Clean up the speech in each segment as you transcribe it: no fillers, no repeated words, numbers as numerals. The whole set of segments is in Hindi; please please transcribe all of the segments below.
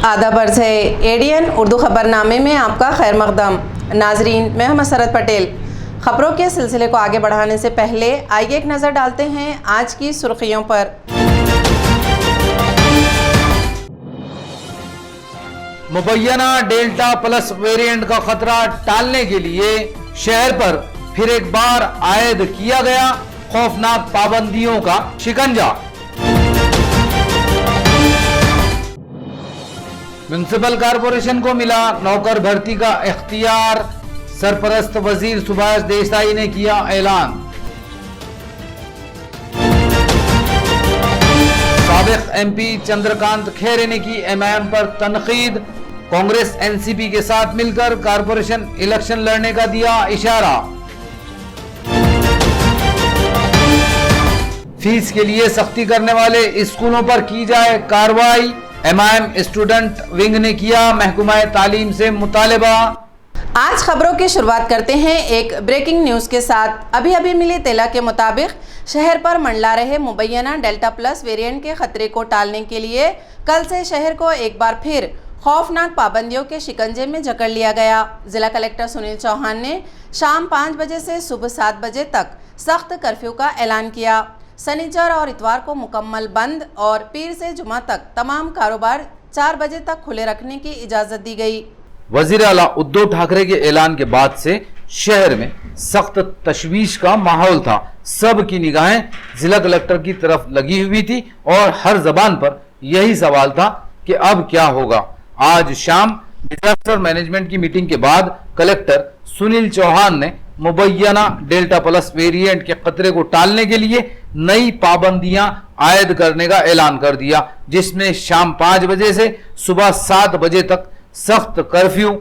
आदाब अर्ज़ है एडीएन उर्दू ख़बरनामे में आपका खैर मक़दम। नाजरीन, मैं हूं मसरत पटेल। ख़बरों के सिलसिले को आगे बढ़ाने से पहले आइए एक नज़र डालते हैं आज की सुर्खियों पर। मुबैना डेल्टा प्लस वेरिएंट का खतरा टालने के लिए शहर पर फिर एक बार आयद किया गया खौफनाक पाबंदियों का शिकंजा। म्युनिसिपल कॉरपोरेशन को मिला नौकर भर्ती का इख्तियार, सरपरस्त वजीर सुभाष देसाई ने किया ऐलान। साबिक एमपी चंद्रकांत खैरे ने की एमआईएम पर तनकीद, कांग्रेस एनसीपी के साथ मिलकर कॉरपोरेशन इलेक्शन लड़ने का दिया इशारा। फीस के लिए सख्ती करने वाले स्कूलों पर की जाए कार्रवाई, एमआईएम स्टूडेंट विंग ने किया महकमा तालीम से मुतालबा। आज खबरों की शुरुआत करते हैं एक ब्रेकिंग न्यूज़ के साथ। अभी मिली इत्तला के मुताबिक शहर पर मंडला रहे मुबैना डेल्टा प्लस वेरिएंट के खतरे को टालने के लिए कल से शहर को एक बार फिर खौफनाक पाबंदियों के शिकंजे में जकड़ लिया गया। जिला कलेक्टर सुनील चौहान ने शाम 5 बजे से सुबह 7 बजे तक सख्त कर्फ्यू का ऐलान किया। शनिचर और इतवार को मुकम्मल बंद और पीर से जुमा तक तमाम कारोबार 4 बजे तक खुले रखने की इजाजत दी गई। वजीर आला उद्धव ठाकरे के ऐलान के बाद से शहर में सख्त तशवीश का माहौल था। सब की निगाहें जिला कलेक्टर की तरफ लगी हुई थी और हर जबान पर यही सवाल था कि अब क्या होगा। आज शाम डिजास्टर मैनेजमेंट की मीटिंग के बाद कलेक्टर सुनील चौहान ने मुबैना डेल्टा प्लस वेरिएंट के खतरे को टालने के लिए नई पाबंदियां आयद करने का ऐलान कर दिया, जिसमें शाम 5 बजे से सुबह 7 बजे तक सख्त कर्फ्यू,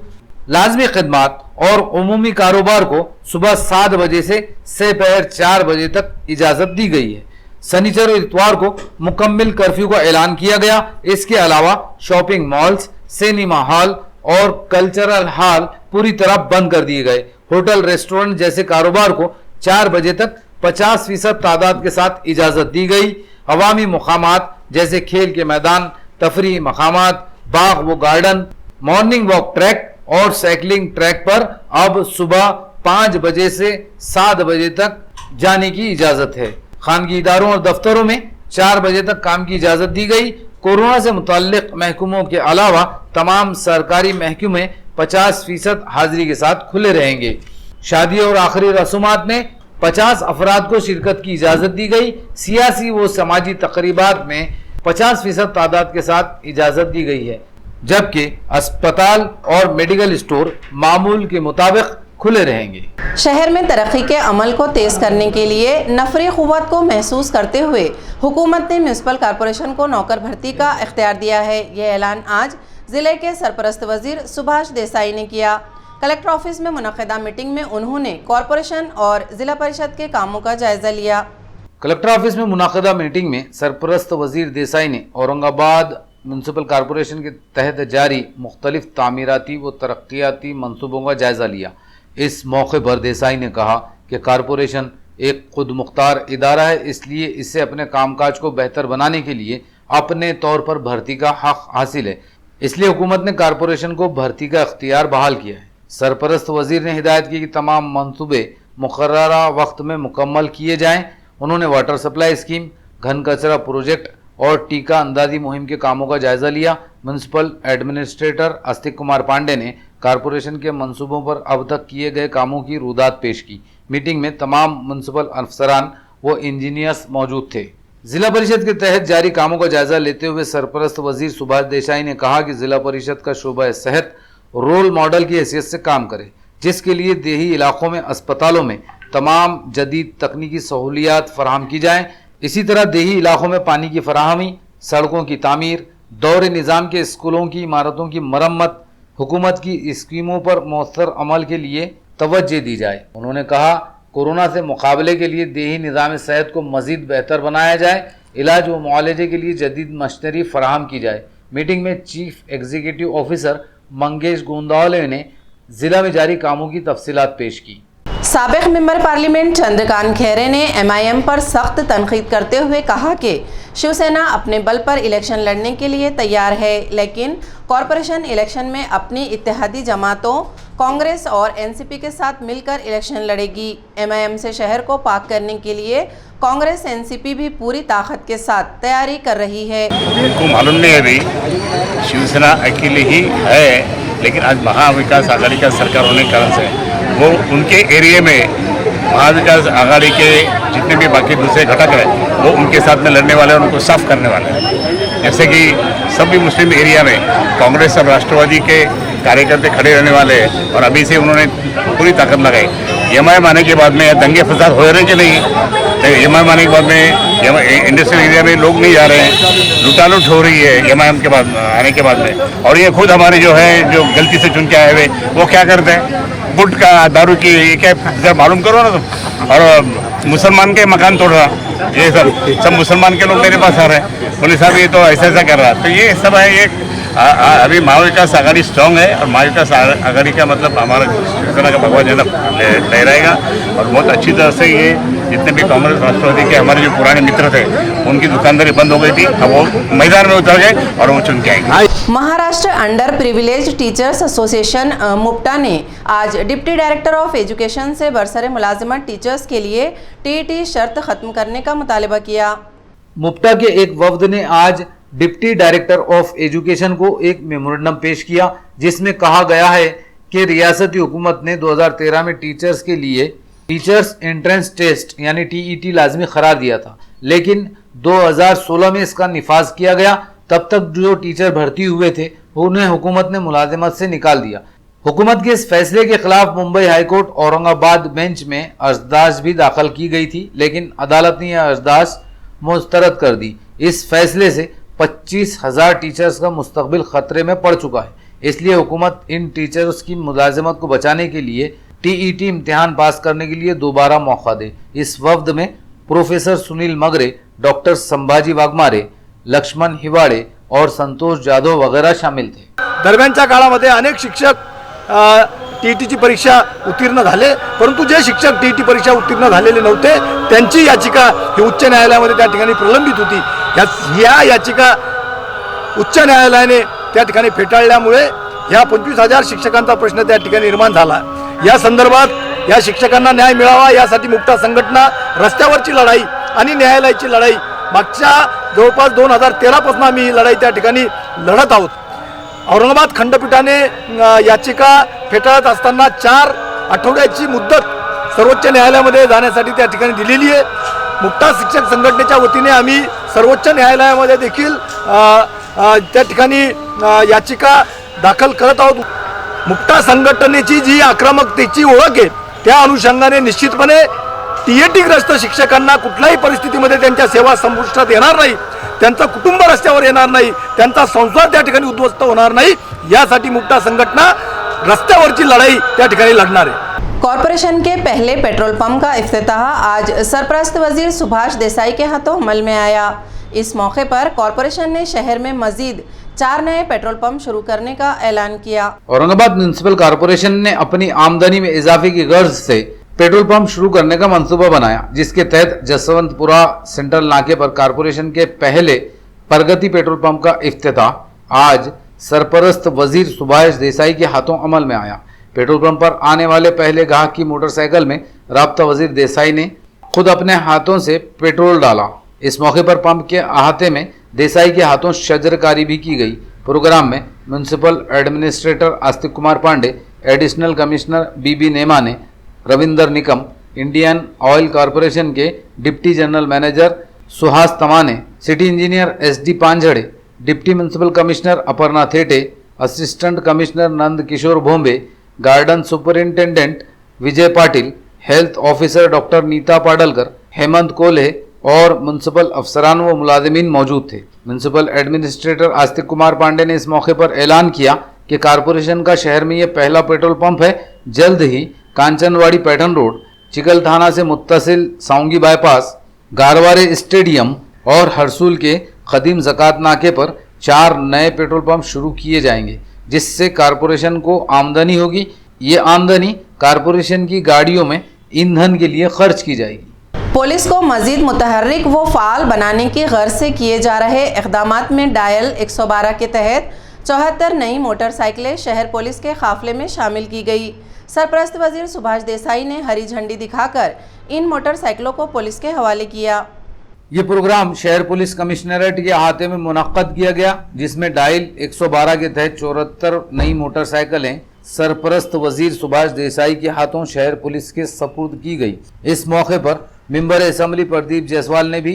लाजमी खिदमात और उमूमी कारोबार को सुबह 7 बजे से दोपहर 4 बजे तक इजाजत दी गई है। शनिचर और इतवार को मुकम्मल कर्फ्यू का ऐलान किया गया। इसके अलावा शॉपिंग मॉल्स, सिनेमा हॉल और कल्चरल हॉल पूरी तरह बंद कर दिए गए। होटल, रेस्टोरेंट जैसे कारोबार को 4 बजे तक 50% तादाद के साथ इजाजत दी गई। अवामी मकामात जैसे खेल के मैदान, तफरी मकामात, बाग व गार्डन, मॉर्निंग वॉक ट्रैक और साइकिलिंग ट्रैक पर अब सुबह 5 बजे से 7 बजे तक जाने की इजाजत है। खानगी इदारों और दफ्तरों में 4 बजे तक काम की इजाजत दी गई। कोरोना से मुताल्लिक महकमों के अलावा तमाम सरकारी महकमे 50% हाजिरी के साथ खुले रहेंगे। शादी और आखिरी रसूमात में 50 अफराद को शिरकत की इजाजत दी गई। सियासी व समाजी तकरीबात में 50% तादाद के साथ इजाजत दी गई है, जबकि अस्पताल और मेडिकल स्टोर मामूल के मुताबिक खुले रहेंगे। शहर में तरक्की के अमल को तेज करने के लिए नफरी क़ुव्वत को महसूस करते हुए हुकूमत ने म्यूनसिपल कॉरपोरेशन को नौकर भर्ती का इख्तियार दिया है। यह ऐलान आज जिले के सरपरस्त वजीर सुभाष देसाई ने किया। कलेक्टर ऑफिस में मुनक़िदा मीटिंग में उन्होंने कॉरपोरेशन और जिला परिषद के कामों का जायजा लिया। कलेक्टर ऑफिस में मुनक़िदा मीटिंग में सरपरस्त वजीर देसाई ने औरंगाबाद म्यूनसिपल कॉरपोरेशन के तहत जारी मुख्तलिफ तामीराती व तरक्याती मनसूबों का जायजा लिया। इस मौके पर देसाई ने कहा कि कॉरपोरेशन एक खुद मुख्तार इदारा है, इसलिए इसे अपने कामकाज को बेहतर बनाने के लिए अपने तौर पर भर्ती का हक हासिल है। इसलिए हुकूमत ने कॉरपोरेशन को भर्ती का इख्तियार बहाल किया है। सरपरस्त वजीर ने हिदायत की कि तमाम मंसूबे मुकर्ररा वक्त में मुकम्मल किए जाएं। उन्होंने वाटर सप्लाई स्कीम, घन कचरा प्रोजेक्ट और टीका अंदाजी मुहिम के कामों का जायजा लिया। म्यूनसिपल एडमिनिस्ट्रेटर आस्तिक कुमार पांडे ने कॉरपोरेशन के मंसूबों पर अब तक किए गए कामों की रुदात पेश की। मीटिंग में तमाम म्यूनसिपल अफसरान व इंजीनियर्स मौजूद थे। जिला परिषद के तहत जारी कामों का जायजा लेते हुए सरपरस्त वजीर सुभाष देसाई ने कहा कि जिला परिषद का शोबा सेहत रोल मॉडल की हैसियत से काम करे, जिसके लिए देही इलाकों में अस्पतालों में तमाम जदीद तकनीकी सहूलियात फराहम की जाएं। इसी तरह देही इलाकों में पानी की फराहमी, सड़कों की तामीर, दौरे निज़ाम के स्कूलों की इमारतों की मरम्मत, हुकूमत की स्कीमों पर मौसर अमल के लिए तवज्जो दी जाए। उन्होंने कहा कोरोना से मुकाबले के लिए देही निज़ाम सेहत को मज़ीद बेहतर बनाया जाए, इलाज व मुआलजे के लिए जदीद मशीनरी फराहम की जाए। मीटिंग में chief executive officer Mangesh Gondavale ने जिला में जारी कामों की तफसीलात पेश की। साबिक मेंबर पार्लियामेंट चंद्रकांत खैरे ने एमआईएम पर सख्त तनकीद करते हुए कहा कि शिवसेना अपने बल पर इलेक्शन लड़ने के लिए तैयार है, लेकिन कॉरपोरेशन इलेक्शन में अपनी इत्तेहादी जमातों कांग्रेस और एनसीपी के साथ मिलकर इलेक्शन लड़ेगी। एमआईएम से शहर को पाक करने के लिए कांग्रेस एनसीपी भी पूरी ताकत के साथ तैयारी कर रही है। उनको मालूम नहीं है अभी शिवसेना अकेले ही है, लेकिन आज महाविकास आघाड़ी का सरकार होने के कारण से वो उनके एरिया में महाविकास आघाड़ी के जितने भी बाकी दूसरे घटक हैं वो उनके साथ में लड़ने वाले हैं और उनको साफ करने वाले हैं। जैसे कि सभी मुस्लिम एरिया में कांग्रेस और राष्ट्रवादी के कार्यकर्ता खड़े रहने वाले हैं और अभी से उन्होंने पूरी ताकत लगाई। एमआईएम आने के बाद में दंगे फसाद हो रहे कि नहीं, एमआईएम आने के बाद में इंडस्ट्रियल एरिया में लोग नहीं जा रहे हैं, लुटालुट हो रही है एमआईएम के बाद आने के बाद में। और ये खुद हमारे जो है गलती से चुन के आए हुए वो क्या करते हैं, गुटखा दारू की क्या मालूम करो ना तुम, और मुसलमान के मकान तोड़ रहा, ये सब मुसलमान के लोग मेरे पास आ रहे हैं, पुलिस साहब ये तो ऐसा कर रहा। तो ये सब है, ये अभी महाविकास आघाड़ी स्ट्रांग है और महाविकास आघाड़ी का मतलब हमारा शिवसेना का भगवा झंडा लहराएगा और बहुत अच्छी तरह से ये जितने भी कांग्रेस राष्ट्रवादी के हमारे जो पुराने मित्र थे उनकी दुकानदारी बंद हो गई थी, अब वो मैदान में उतर गए और वो चुन के आएंगे। Maharashtra under privilege teachers association MUPTA ने आज डिप्टी डायरेक्टर ऑफ एजुकेशन से बरसरे मुलाजिमत टीचर्स के लिए टीईटी शर्त खत्म करने का मुतालबा किया। मुप्टा के एक वफ्द ने आज डिप्टी डायरेक्टर ऑफ एजुकेशन को एक मेमोरेंडम पेश किया, जिसमें कहा गया है कि रियासती हुकूमत ने 2013 में टीचर्स के लिए टीचर्स एंट्रेंस टेस्ट यानी टीईटी लाजमी करार दिया था, लेकिन 2016 में इसका निफाज किया गया। तब तक जो टीचर भर्ती हुए थे उन्हें हुकूमत ने मुलाजिमत से निकाल दिया। हुकूमत के इस फैसले के खिलाफ मुंबई हाईकोर्ट औरंगाबाद बेंच में अर्जदाश भी दाखिल की गई थी, लेकिन अदालत ने यह अर्जदाश मुस्तरद कर दी। इस फैसले से 25,000 टीचर्स का मुस्तकबिल खतरे में पड़ चुका है, इसलिए हुकूमत इन टीचर्स की मुलाजिमत को बचाने के लिए टीईटी इम्तिहान पास करने के लिए दोबारा मौका दे। इस वफ्द में प्रोफेसर सुनील मगरे, डॉक्टर संभाजी वाघमारे, लक्ष्मण हिवाड़े और संतोष जाधव वगैरह शामिल थे। दरम्यानच्या काळामध्ये अनेक शिक्षक टीईटीची परीक्षा उत्तीर्ण झाले, परंतु जे शिक्षक टीईटी परीक्षा उत्तीर्ण झालेले नव्हते त्यांची याचिका ही उच्च न्यायालयामध्ये त्या ठिकाणी प्रलंबित होती। या याचिका उच्च न्यायालयाने त्या ठिकाणी फेटाळल्यामुळे या 25,000 शिक्षकांचा प्रश्न त्या ठिकाणी निर्माण झाला। या संदर्भात या शिक्षकांना न्याय मिळावा यासाठी मुक्ता संघटना रस्त्यावरची लढाई आणि न्यायालयाची लढाई मागच्या जवळपास 2013 पासून आम्ही ही लढाई त्या ठिकाणी लढत आहोत। औरंगाबाद खंडपीठाने याचिका फेटाळत असताना 4 आठवड्याची मुदत सर्वोच्च न्यायालयामध्ये जाण्यासाठी त्या ठिकाणी दिलेली आहे। मुक्ता शिक्षक संघटनेच्या वतीने आम्ही सर्वोच्च न्यायालयामध्ये देखील त्या ठिकाणी याचिका दाखल करत आहोत। मुक्ता संघटनेची जी आक्रमकतेची ओळख आहे त्या अनुषंगाने निश्चितपणे टीईटीग्रस्त शिक्षकांना कुठल्याही परिस्थितीमध्ये त्यांच्या सेवा संपुष्टात येणार नाही, त्यांचं कुटुंब रस्त्यावर येणार नाही, त्यांचा संसार त्या ठिकाणी उद्ध्वस्त होणार नाही, यासाठी मुक्ता संघटना रस्त्यावरची लढाई त्या ठिकाणी लढणार आहे। कॉरपोरेशन के पहले पेट्रोल पंप का इफ्तिताह आज सरपरस्त वजीर सुभाष देसाई के हाथों अमल में आया। इस मौके पर कॉरपोरेशन ने शहर में मजीद 4 नए पेट्रोल पंप शुरू करने का ऐलान किया। औरंगाबाद म्युनिसिपल कॉरपोरेशन ने अपनी आमदनी में इजाफे की गर्ज से पेट्रोल पंप शुरू करने का मंसूबा बनाया, जिसके तहत जसवंतपुरा सेंट्रल नाके पर कॉरपोरेशन के पहले प्रगति पेट्रोल पंप का इफ्तिताह आज सरपरस्त वजीर सुभाष देसाई के हाथों अमल में आया। पेट्रोल पंप पर आने वाले पहले ग्राहक की मोटरसाइकिल में राब्ता वजीर देसाई ने खुद अपने हाथों से पेट्रोल डाला। इस मौके पर पंप के अहाते में देसाई के हाथों शजरकारी भी की गई। प्रोग्राम में municipal administrator Astik Kumar Pande, additional commissioner BB Nemane, Ravinder Nikam, Indian Oil Corporation के deputy general manager Suhas Tamane, city engineer SD Panjhade, deputy municipal commissioner Aparna Thete, assistant commissioner Nand Kishore Bhombe, garden superintendent Vijay Patil, health officer doctor Neeta Padalkar, Hemant Kolhe और म्युनिसिपल अफसरान व मुलाजिमीन मौजूद थे। म्युनिसिपल एडमिनिस्ट्रेटर आस्तिक कुमार पांडे ने इस मौके पर ऐलान किया कि कॉरपोरेशन का शहर में ये पहला पेट्रोल पंप है। जल्द ही कांचनवाड़ी पैठन रोड, चिकल थाना से मुत्तसिल साउंगी बाईपास, गारवारे स्टेडियम और हरसूल के खदीम ज़कात नाके पर 4 नए पेट्रोल पंप शुरू किए जाएंगे, जिससे कॉरपोरेशन को आमदनी होगी। ये आमदनी कॉरपोरेशन की गाड़ियों में ईंधन के लिए खर्च की जाएगी। पुलिस को मजीद मुतहर्रिक व फ़ाल बनाने की गर्ज से किए जा रहे इक़दामात में डायल 112 के तहत 74 नई मोटरसाइकिलें शहर पुलिस के काफ़िले में शामिल की गई। सरपरस्त वज़ीर सुभाष देसाई ने हरी झंडी दिखाकर इन मोटरसाइकिलों को पुलिस के हवाले किया। ये प्रोग्राम शहर पुलिस कमिश्नरेट के अहाते में मुनक्कद किया गया, जिसमें डायल 112 के तहत 74 नई मोटरसाइकिलें सरपरस्त वजीर सुभाष देसाई के हाथों शहर पुलिस के सपुर्द की गई। इस मौके पर मेंबर असेंबली प्रदीप जायसवाल ने भी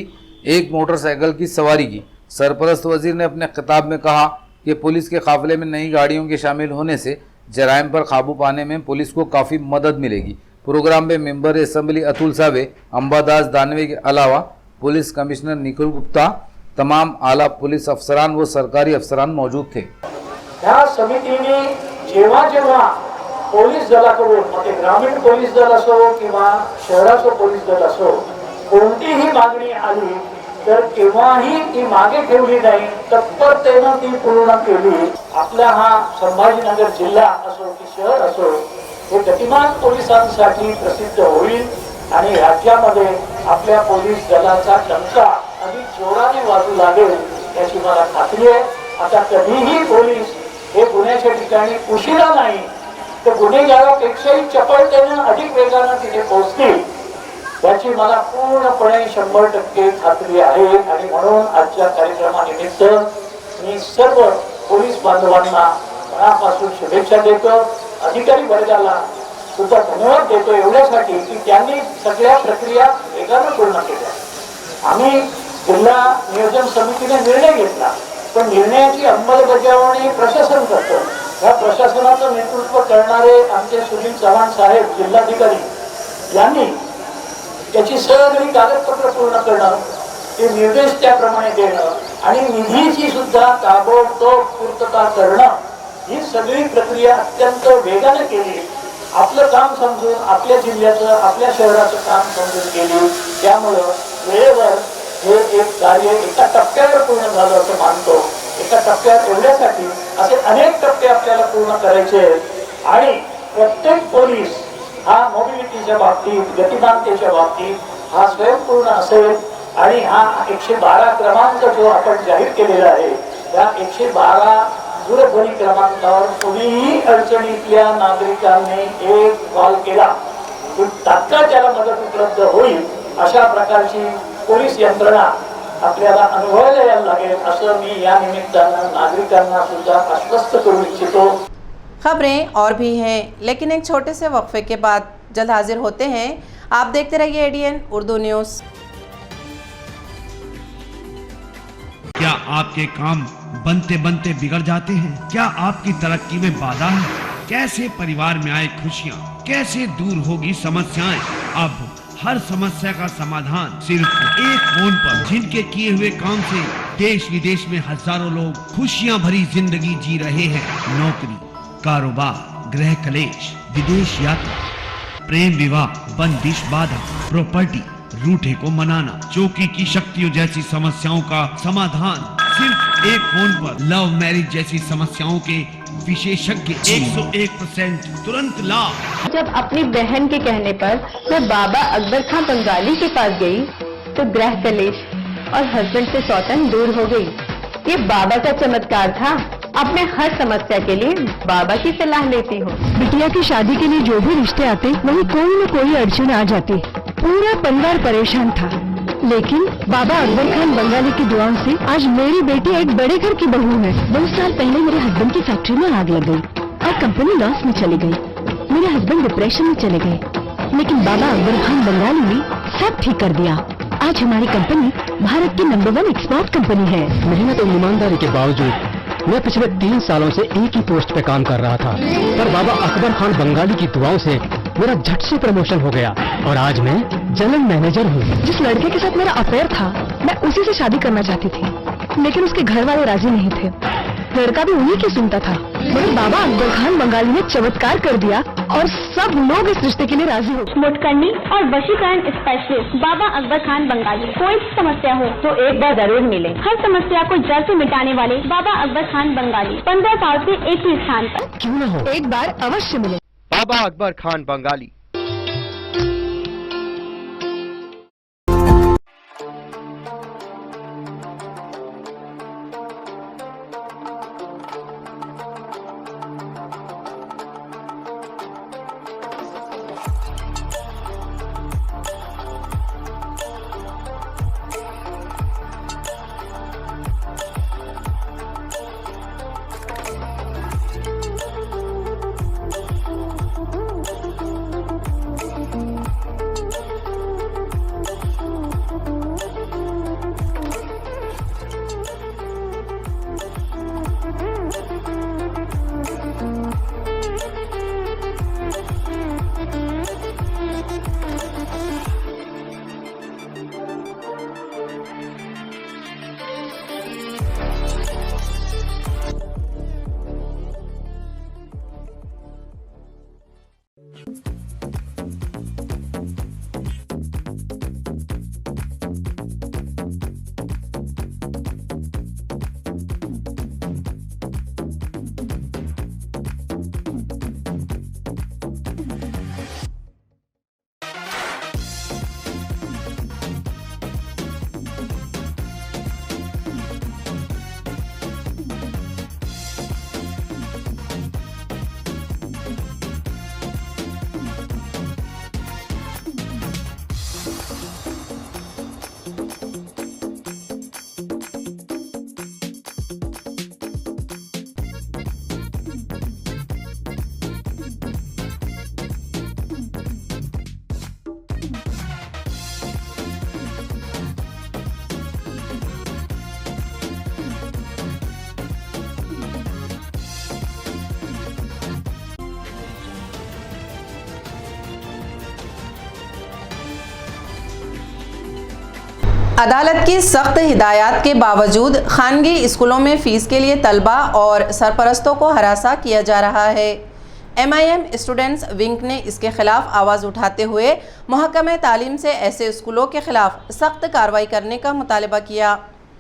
एक मोटरसाइकिल की सवारी की। सरपरस्त वजीर ने अपने खिताब में कहा कि पुलिस के काफिले में नई गाड़ियों के शामिल होने से जराइम पर काबू पाने में पुलिस को काफ़ी मदद मिलेगी। प्रोग्राम में मेंबर असेंबली अतुल सावे, अंबादास दानवे के अलावा पुलिस कमिश्नर निखिल गुप्ता, तमाम आला पुलिस अफसरान व सरकारी अफसरान मौजूद थे। या समितीने जेव्हा जेव्हा पोलीस दलाकडून मग ते ग्रामीण पोलीस दल असो किंवा शहराचं पोलीस दल असो कोणतीही मागणी आली तर केव्हाही ती मागे ठेवली नाही, तत्परतेनं ती पूर्ण केली। आपला हा संभाजीनगर जिल्हा असो की शहर असो हे गतिमान पोलिसांसाठी प्रसिद्ध होईल आणि राज्यामध्ये आपल्या पोलीस दलाचा डंका अधिक जोराने वाजू लागेल याची मला खात्री आहे। आता कधीही पोलीस हे गुन्ह्याच्या ठिकाणी उशिरा नाही तर गुन्हेगारापेक्षाही चपळतेने अधिक वेगाने तिथे पोहोचतील याची मला पूर्णपणे 100% खात्री आहे। आणि म्हणून आजच्या कार्यक्रमानिमित्त मी सर्व पोलीस बांधवांना मनापासून शुभेच्छा देतो। अधिकारी वर्गाला सुद्धा धन्यवाद देतो एवढ्यासाठी की त्यांनी सगळ्या प्रक्रिया वेगाने पूर्ण केल्या। आम्ही जिल्हा नियोजन समितीने निर्णय घेतला, पण निर्णयाची अंमलबजावणी प्रशासन करतो। या प्रशासनाचं नेतृत्व करणारे आमचे सुनील चव्हाण साहेब जिल्हाधिकारी यांनी त्याची सगळी कागदपत्र पूर्ण करणं, ते निर्देश त्याप्रमाणे देणं आणि निधीची सुद्धा ताबडतोब पूर्तता करणं ही सगळी प्रक्रिया अत्यंत वेगाने केली। आपलं काम समजून आपल्या जिल्ह्याचं आपल्या शहराचं काम समजून केली। त्यामुळं वेळेवर हे एक कार्य एका टप्प्यावर पूर्ण झालं असं मानतो। एका टप्प्यात एवढ्यासाठी असे अनेक टप्पे आपल्याला पूर्ण करायचे आणि प्रत्येक पोलीस हा मोबिलिटीच्या बाबतीत गतिमानतेच्या बाबतीत हा स्वयंपूर्ण असेल आणि हा 112 क्रमांक जो आपण जाहीर केलेला आहे त्या 112 दूरध्वनी क्रमांकावर कोणीही अडचणीतल्या नागरिकांनी एक कॉल केला की तात्काळ त्याला मदत उपलब्ध होईल। अशा प्रकारची पोलीस यंत्रणा आपल्याला अनुभवायला यायला लागेल असं मी या निमित्तानं नागरिकांना सुद्धा आश्वस्त करू इच्छितो। खबरें और भी हैं, लेकिन एक छोटे से वक्फे के बाद जल्द हाजिर होते हैं। आप देखते रहिए एडीएन उर्दू न्यूज़। क्या आपके काम बनते बनते बिगड़ जाते हैं? क्या आपकी तरक्की में बाधा है? कैसे परिवार में आए खुशियाँ, कैसे दूर होगी समस्याएं? अब हर समस्या का समाधान सिर्फ एक फोन पर। जिनके किए हुए काम से देश विदेश में हजारों लोग खुशियाँ भरी जिंदगी जी रहे हैं। नौकरी, कारोबार, गृह कलेश, विदेश यात्रा, प्रेम विवाह, बंदिश बाधा, प्रॉपर्टी, रूठे को मनाना, चौकी की शक्तियों जैसी समस्याओं का समाधान सिर्फ एक फोन पर। लव मैरिज जैसी समस्याओं के विशेषज्ञ 101% तुरंत लाभ। जब अपनी बहन के कहने पर मैं बाबा अकबर खान बंगाली के पास गई तो गृह कलेश और हस्बैंड से सौतन दूर हो गई। ये बाबा का चमत्कार था। अब मैं हर समस्या के लिए बाबा की सलाह लेती हूँ। बिटिया की शादी के लिए जो भी रिश्ते आते वहीं कोई न कोई अड़चन आ जाती। पूरा परिवार परेशान था, लेकिन बाबा अकबर खान बंगाली की दुआओं से आज मेरी बेटी एक बड़े घर की बहू है। 2 साल पहले मेरे हस्बैंड की फैक्ट्री में आग लग गई और कंपनी लॉस में चली गई। मेरे हस्बैंड डिप्रेशन में चले गए, लेकिन बाबा अकबर खान बंगाली ने सब ठीक कर दिया। आज हमारी कंपनी भारत की नंबर 1 एक्सपोर्ट कंपनी है। मेहनत और ईमानदारी के बावजूद मैं पिछले 3 सालों से एक ही पोस्ट पे काम कर रहा था, पर बाबा अकबर खान बंगाली की दुआओं से मेरा झट से प्रमोशन हो गया और आज मैं जनरल मैनेजर हूँ। जिस लड़के के साथ मेरा अफेयर था मैं उसी से शादी करना चाहती थी, लेकिन उसके घर वाले राजी नहीं थे। लड़का भी उन्हीं की सुनता था, मगर बाबा अकबर खान बंगाली ने चमत्कार कर दिया और सब लोग इस रिश्ते के लिए राजी हो। मुटकरनी और वशीकरण स्पेशलिस्ट बाबा अकबर खान बंगाली। कोई समस्या हो तो एक बार जरूर मिले। हर समस्या को जड़ से मिटाने वाले बाबा अकबर खान बंगाली 15 साल से एक ही स्थान पर। क्यों न हो, एक बार अवश्य मिले। बाबा अकबर खान बंगाली। अदालत की सख्त हिदायत के बावजूद खानगी स्कूलों में फीस के लिए तलबा और सरपरस्तों को हरासा किया जा रहा है। MIM स्टूडेंट्स विंग ने इसके खिलाफ आवाज़ उठाते हुए महकमे तालीम से ऐसे स्कूलों के खिलाफ सख्त कार्रवाई करने का मुतालबा किया।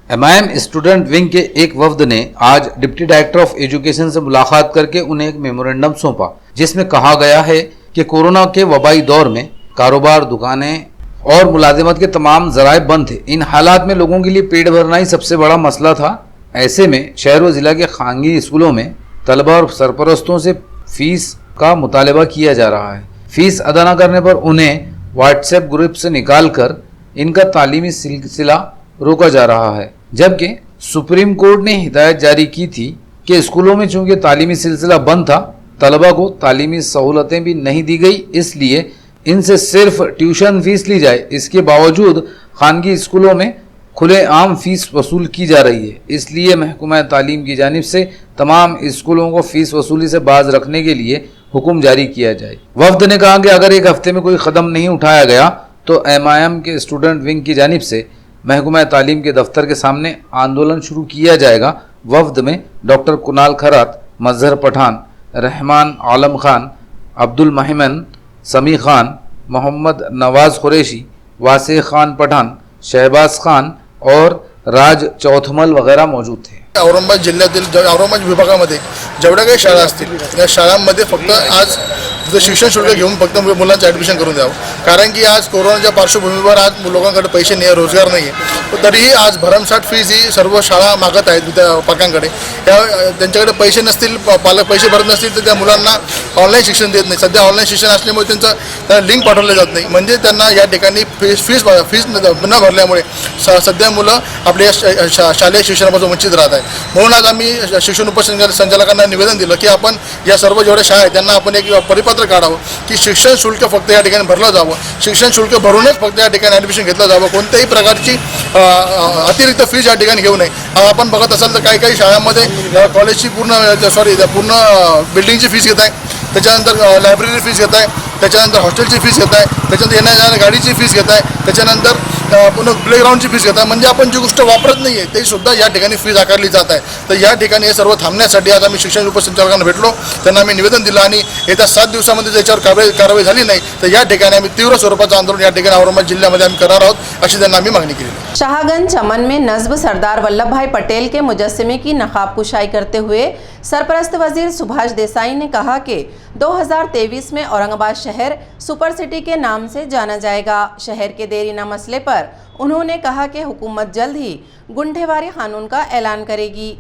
MIM स्टूडेंट विंग के एक वफ्द ने आज डिप्टी डायरेक्टर ऑफ एजुकेशन से मुलाकात करके उन्हें एक मेमोरेंडम सौंपा, जिसमें कहा गया है कि कोरोना के वबाई दौर में कारोबार, दुकानें और मुलाजिमत के तमाम जराए बंद थे। इन हालात में लोगों के लिए पेट भरना ही सबसे बड़ा मसला था। ऐसे में शहर व जिला के खानगी स्कूलों में तलबा और सरपरस्तों से फीस का मुतालबा किया जा रहा है। फीस अदा न करने पर उन्हें व्हाट्सएप ग्रुप से निकाल कर इनका तालीमी सिलसिला रोका जा रहा है। जबकि सुप्रीम कोर्ट ने हिदायत जारी की थी कि स्कूलों में चूंकि तालीमी सिलसिला बंद था, तलबा को तालीमी सहूलतें भी नहीं दी गई, इसलिए इनसे सिर्फ ट्यूशन फीस ली जाए। इसके बावजूद खानगी स्कूलों में खुले आम फीस वसूल की जा रही है। इसलिए महकमा तालीम की जानिब से तमाम स्कूलों को फीस वसूली से बाज रखने के लिए हुक्म जारी किया जाए। वफ्द ने कहा कि अगर एक हफ्ते में कोई कदम नहीं उठाया गया तो MIM के स्टूडेंट विंग की जानिब से महकमा तालीम के दफ्तर के सामने आंदोलन शुरू किया जाएगा। वफ्द में डॉक्टर कुनाल खरात, मजहर पठान, रहमान आलम खान, अब्दुल महिमन, समी खान, मोहम्मद नवाज कुरैशी, वासे खान पठान, शहबाज खान और राज चौथमल वगैरह मौजूद थे। औरंगाबाद जिल्ह्यातील औरंगाबाद विभागामध्ये जेवढ्या काही शाळा असतील त्या शाळांमध्ये फक्त आज शिक्षण शुल्क घेऊन फक्त मुलांचं ॲडमिशन करून द्यावं, कारण की आज कोरोनाच्या पार्श्वभूमीवर आज लोकांकडे पैसे नाही, रोजगार नाही आहे, तरीही आज भरमसाठ फीज ही सर्व शाळा मागत आहेत पालकांकडे। त्यांच्याकडे पैसे नसतील, पालक पैसे भरत नसतील तर त्या मुलांना ऑनलाईन शिक्षण देत नाही। सध्या ऑनलाईन शिक्षण असल्यामुळे त्यांना लिंक पाठवले जात नाही, म्हणजे त्यांना या ठिकाणी फीस न भरल्यामुळे सध्या मुलं आपल्या शालेय शिक्षणापासून वंचित राहत आहेत। म्हणून आज आम्ही शिक्षण उपसंचालकांना निवेदन दिलं की आपण या सर्व जेवढ्या शाळा आहेत त्यांना आपण एक परिपत्र काढावं की शिक्षण शुल्क फक्त या ठिकाणी भरलं जावं, शिक्षण शुल्क भरूनच फक्त या ठिकाणी ॲडमिशन घेतलं जावं, कोणत्याही प्रकारची अतिरिक्त फीज या ठिकाणी घेऊ नये। आपण बघत असाल तर काही शाळांमध्ये कॉलेजची पूर्ण बिल्डिंगची फीस घेत आहे, त्याच्यानंतर लायब्ररी फीस घेत आहे, त्याच्यानंतर हॉस्टेलची फीस घेत आहे, त्याच्यानंतर येण्याच्या गाडीची फीस घेत आहे, त्याच्यानंतर पुन्हा प्लेग्राऊंडची फीस घेत आहे। म्हणजे आपण जी गोष्ट वापरत नाही आहे ते सुद्धा या ठिकाणी फीस आकारली जात आहे। तर या ठिकाणी हे सर्व थांबण्यासाठी आज आम्ही शिक्षण उपसंचालकांना भेटलो, त्यांना आम्ही निवेदन दिलं आणि येत्या 7 दिवसामध्ये त्याच्यावर कारवाई झाली नाही तर या ठिकाणी आम्ही तीव्र स्वरूपाचं आंदोलन या ठिकाणी औरंगाबाद जिल्ह्यामध्ये आम्ही करणार आहोत, अशी त्यांना आम्ही मागणी केली। शाहगंज चमन में नस्ब सरदार वल्लभ भाई पटेल के मुजस्समे की नकाब कुशाई करते हुए सरपरस्त वजीर सुभाष देसाई ने कहा कि 2023 में औरंगाबाद शहर सुपर सिटी के नाम से जाना जाएगा। शहर के देरीना मसले पर उन्होंने कहा कि हुकूमत जल्द ही गुंठेवारी कानून का ऐलान करेगी।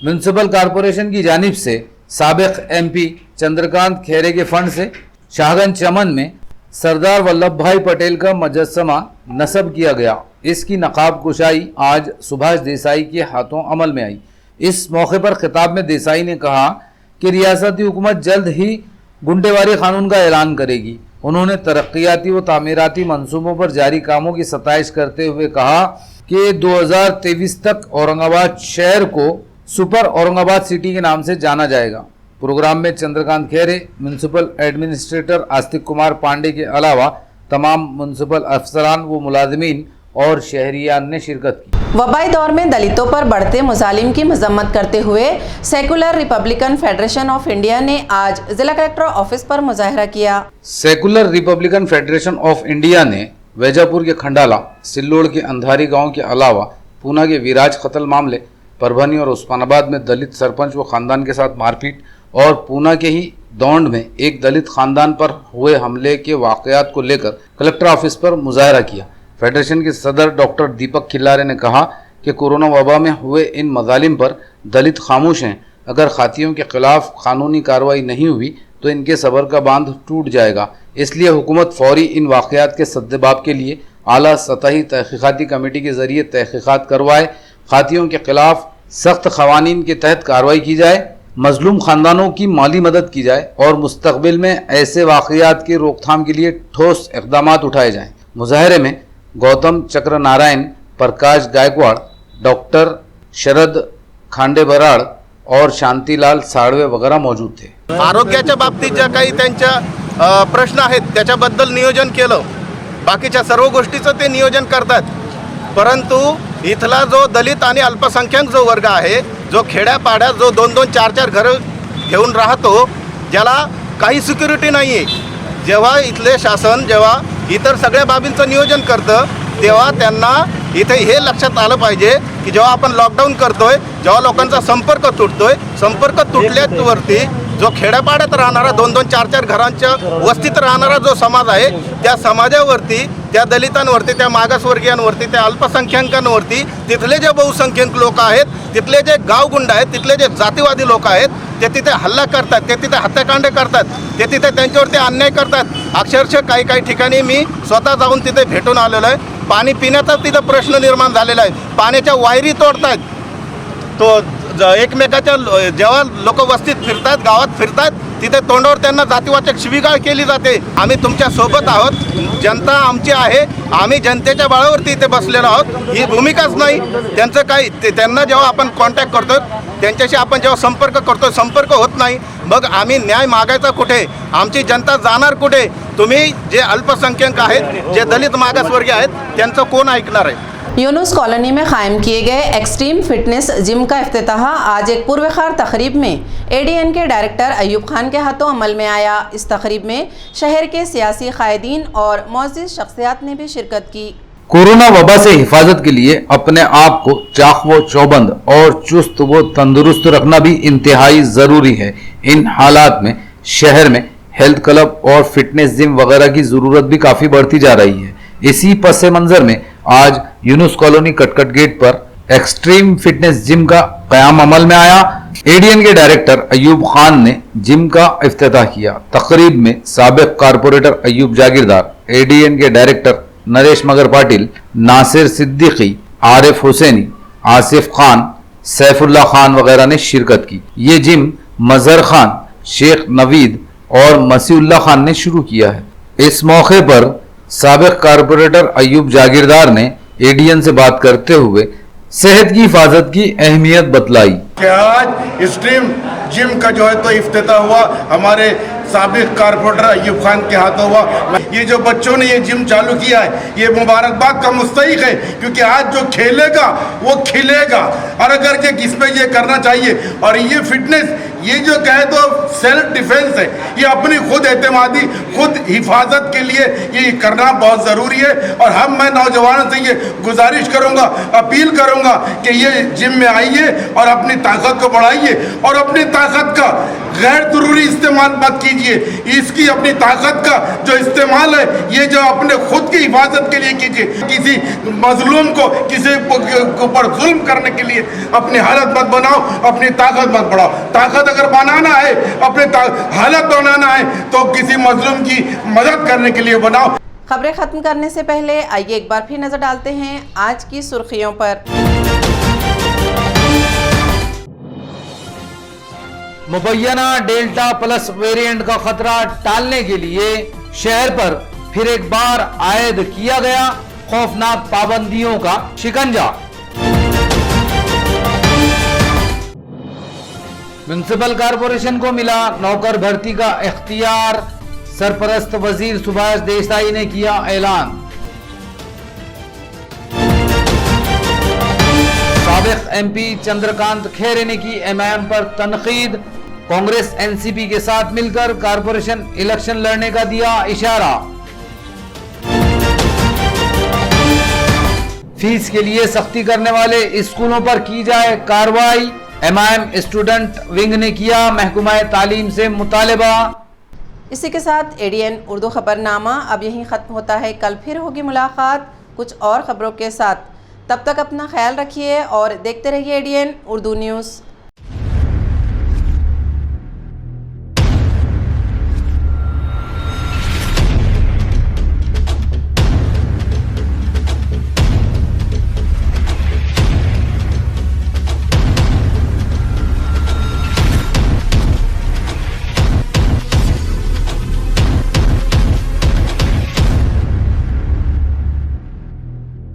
म्युनिसिपल कॉरपोरेशन की जानिब से साबिक MP चंद्रकांत खैरे के फंड से शाहगंज चमन में सरदार वल्लभ भाई पटेल का मुजस्समा नस्ब किया गया। इसकी नकाब कुशाई आज सुभाष देसाई के हाथों अमल में आई। इस मौके पर खिताब में देसाई ने कहा कि रियासती हुकूमत जल्द ही गुंडेवारी कानून का ऐलान करेगी। उन्होंने तरक्याती व तामीराती मंसूबों पर जारी कामों की सताइश करते हुए कहा कि 2023 तक औरंगाबाद शहर को सुपर औरंगाबाद सिटी के नाम से जाना जाएगा। प्रोग्राम में चंद्रकांत खैरे, म्यूनिसिपल एडमिनिस्ट्रेटर आस्तिक कुमार पांडे के अलावा तमाम म्यूनिसिपल अफसरान व मुलाजमीन और शहरियान ने शिरकत की। वबाई दौर में दलितों पर बढ़ते मुजालिम की मजम्मत करते हुए secular Republican federation of India ने आज जिला कलेक्टर ऑफिस पर मुजाहरा किया। Secular Republican federation of India ने वैजापुर के खंडाला, सिल्लोड़ के अंधारी गांव के अलावा पूना के विराज कत्ल मामले, परभनी और उस्मानाबाद में दलित सरपंच व खानदान के साथ मारपीट और पूना के ही दौंड में एक दलित खानदान पर हुए हमले के वाकयात को लेकर कलेक्टर ऑफिस पर मुजाहरा किया। फेडरेशन के सदर डॉक्टर दीपक खिल्लारे ने कहा कि कोरोना वबा में हुए इन मजालिम पर दलित खामोश हैं। अगर खातियों के खिलाफ कानूनी कार्रवाई नहीं हुई तो इनके सबर का बांध टूट जाएगा। इसलिए हुकूमत फौरी इन वाकयात के सद्देबाब के लिए आला सतही तहकीकाती कमेटी के जरिए तहकीकात करवाए, खातियों के खिलाफ सख्त खवानीन के तहत कार्रवाई की जाए, मजलूम खानदानों की माली मदद की जाए और मुस्तकबिल में ऐसे वाकयात की रोकथाम के लिए ठोस इक़दाम उठाए जाएँ। मुजाहरे में गौतम चक्र नारायण, प्रकाश गायकवाड़, डॉक्टर शरद खांडे बराड़ और शांतीलाल साळवे वगैरह मौजूद थे। आरोग्याच्या बाबतीत ज्या काही त्यांच्या प्रश्न आहेत त्याच्याबद्दल नियोजन केलं, बाकीच्या सर्व गोष्टीचं ते नियोजन करतात। परंतु इथला जो दलित आणि अल्पसंख्याक जो वर्ग आहे, जो खेड्यापाड्यात जो 2-2, 4-4 घरं घेऊन राहतो, ज्याला काही सिक्युरिटी नाही आहे, जेव्हा इथले शासन जेव्हा इतर सगळ्या बाबींचं नियोजन करतं, तेव्हा त्यांना इथे हे लक्षात आलं पाहिजे की जेव्हा आपण लॉकडाऊन करतोय, जेव्हा लोकांचा संपर्क तुटतोय, संपर्क तुटल्यावरती जो खेड्यापाड्यात राहणारा 2-2, 4-4 घरांच्या वस्तीत राहणारा जो समाज आहे, त्या समाजावरती, त्या दलितांवरती, त्या मागासवर्गीयांवरती, त्या अल्पसंख्याकांवरती, तिथले जे बहुसंख्याक लोक आहेत, तिथले जे गावगुंड आहेत, तिथले जे जातीवादी लोक आहेत, ते तिथे हल्ला करतात, ते तिथे हत्याकांड करतात, ते तिथे त्यांच्यावरती अन्याय करतात. अक्षरशः काही ठिकाणी मी स्वतः जाऊन तिथे भेटून आलेलो आहे. पाणी पिण्याचा तिथं प्रश्न निर्माण झालेला आहे. पाण्याच्या वायरी तोडतात. तो एकमेकाच्या जेव्हा लोक वस्तीत फिरतात, गावात फिरतात, तिथे तोंडावर त्यांना जातीवाचक शिवीगाळ केली जाते. आम्ही तुमच्या सोबत आहोत, जनता आमची आहे, आम्ही जनतेच्या बळावरती इथे बसलेलो आहोत. ही भूमिकाच नाही त्यांचं काही. त्यांना जेव्हा आपण कॉन्टॅक्ट करतो, त्यांच्याशी आपण जेव्हा संपर्क करतो, संपर्क होत नाही, मग आम्ही न्याय मागायचा कुठे? आमची जनता जाणार कुठे? तुम्ही जे अल्पसंख्याक आहेत, जे दलित मागासवर्गीय आहेत, त्यांचं कोण ऐकणार आहे? यूनुस कॉलोनी में कायम किए गए एक्सट्रीम फिटनेस जिम का इफ्तिताह आज एक पुरवखार तकरीब में ADN के डायरेक्टर अयूब खान के हाथों अमल में आया। इस तकरीब में शहर के सियासी कायदीन और मोअज़्ज़िज़ शख्सियात ने भी शिरकत की। कोरोना वबा से हिफाजत के लिए अपने आप को चाक व चौबंद और चुस्त व तंदुरुस्त रखना भी इंतहाई ज़रूरी है। इन हालात में शहर में हेल्थ क्लब और फिटनेस जिम वगैरह की ज़रूरत भी काफ़ी बढ़ती जा रही है। इसी पस मंज़र में आज यूनुस कॉलोनी कटकट गेट पर एक्सट्रीम फिटनेस जिम का क़याम अमल में आया। ADN के डायरेक्टर अयूब खान ने जिम का इफ्तिताह किया। तकरीब में साबिक कारपोरेटर अयूब जागीरदार, ADN के डायरेक्टर नरेश मगर पाटिल, नासिर सिद्दीकी, आरिफ हुसैनी, आसिफ खान, सैफुल्लाह खान वगैरह ने शिरकत की। ये जिम मजहर खान, शेख नवीद और मसीउल्लाह खान ने शुरू किया है। इस मौके पर साबिक कारपोरेटर अयूब जागीरदार ने ADN से बात करते हुए सेहत की हिफाजत की अहमियत बतलाई। आज एक्सट्रीम जिम का जो है तो इफ्तिताह हुआ, हमारे साबिक कारपोरेटर अयूब खान के हाथों हुआ। ये जो बच्चों ने ये जिम चालू किया है, ये मुबारकबाद का मुस्तहिक है, क्योंकि आज जो खेलेगा वो खिलेगा। और अगर ये इसमें ये करना चाहिए, और ये फिटनेस, ये जो कहे तो सेल्फ डिफेंस है, ये अपनी खुद एतमादी, खुद हिफाजत के लिए ये करना बहुत ज़रूरी है। और मैं नौजवानों से ये गुजारिश करूँगा, अपील करूँगा कि ये जिम में आइए और अपनी ताकत को बढ़ाइए, और अपनी ताकत का गैर ज़रूरी इस्तेमाल मत कीजिए। इसकी अपनी ताकत का जो इस्तेमाल है, ये जो अपने खुद की हिफाजत के लिए कीजिए। किसी मजलूम को, किसी ऊपर जुल्म करने के लिए अपनी हालत मत बनाओ, अपनी ताकत मत बढ़ाओ। ताकत अगर बनाना है, अपने हालत बनाना है, तो किसी मजलूम की मदद करने के लिए बनाओ। खबरें खत्म करने से पहले आइए एक बार फिर नजर डालते हैं आज की सुर्खियों पर। मुबैना डेल्टा प्लस वेरिएंट का खतरा टालने के लिए शहर पर फिर एक बार आयद किया गया खौफनाक पाबंदियों का शिकंजा। म्युनिसिपल कॉरपोरेशन को मिला नौकर भर्ती का इख्तियार, सरपरस्त वजीर सुभाष देसाई ने किया ऐलान। साबिक MP चंद्रकांत खैरे ने की MIM पर तनकीद, कांग्रेस NCP के साथ मिलकर कॉरपोरेशन इलेक्शन लड़ने का दिया इशारा। फीस के लिए सख्ती करने वाले स्कूलों पर की जाए कार्रवाई, MIM स्टूडेंट विंग ने किया महकमा तालीम से मुतालबा। इसी के साथ ADN उर्दू खबरनामा अब यहीं ख़त्म होता है। कल फिर होगी मुलाकात कुछ और खबरों के साथ। तब तक अपना ख्याल रखिए और देखते रहिए ADN उर्दू न्यूज़।